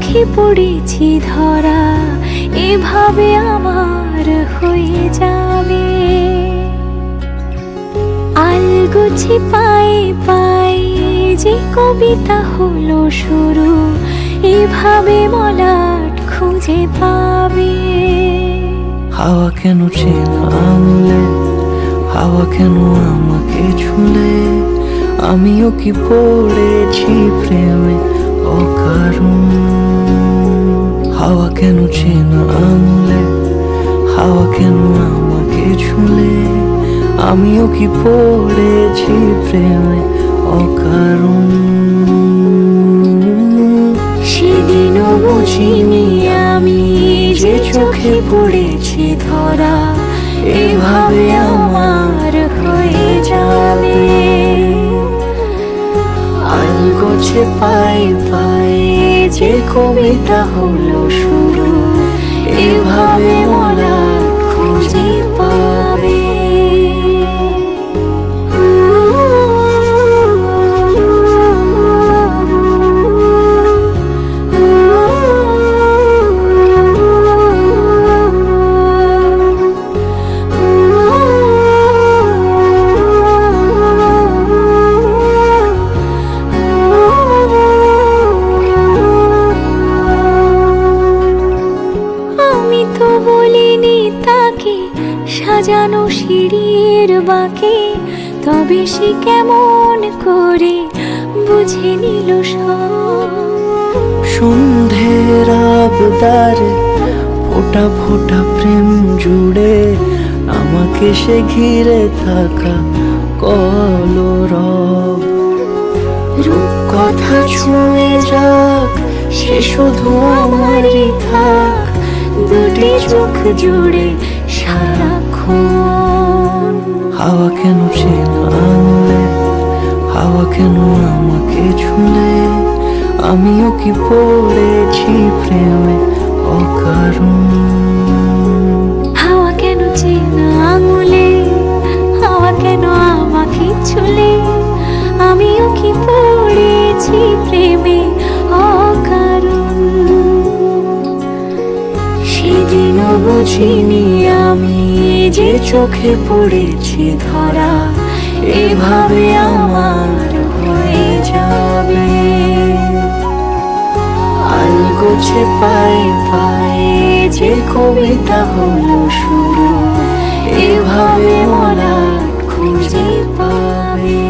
চোখে পড়েছি ধরা, এভাবে আমার হয়ে যাবে। আলগোছে পায়ে পায়ে যে কবিতা হলো শুরু, এভাবে মলাট খুঁজে পাবে। হাওয়া কেন চেনা আঙুলে, হাওয়া কেন আমাকে ছুলে, আমিও কি পড়েছি প্রেমে অকারণ। হাওয়া কেন চেনা আঙুলে, হাওয়া কেন আমাকে ছুলে, আমিও কি পড়েছি প্রেমে অকারণ। সেদিনও বুঝিনি আমি যে চোখে পড়েছি ধরা, এভাবে আমার হয়ে যাবে। আলগোছে পায়ে পায়ে যে কবিতা হলো শুরু, এভাবে মলাট খুঁজে পাবে। আমি তো বলিনি তাকে সাজানো সিঁড়ির বাঁকে, তবে সে কেমন করে বুঝে নিল সব। সন্ধ্যের আবদারে ফোটা ফোটা প্রেম জুড়ে, আমাকে সে ঘিরে থাকা কলরব। রূপকথা ছুঁয়ে যাক, সে শুধু আমারই থাক, দুটি চোখ জুড়ে সারাক্ষণ। হাওয়া কেন চেনা আঙুলে, হাওয়া কেন আমাকে ছুলে, আমিও কি পড়েছি প্রেমে অকারণ। হাওয়া কেন চেনা আঙুলে, হাওয়া কেন আমাকে ছুলে, আমিও কি পড়েছি প্রেমে অকারণ। সেদিনও বুঝিনি আমি যে চোখে পড়েছি ধরা, এভাবে আমার হয়ে যাবে। আলগোছে পায়ে পায়ে যে কবিতা হলো শুরু, এভাবে মলাট খুঁজে পাবে।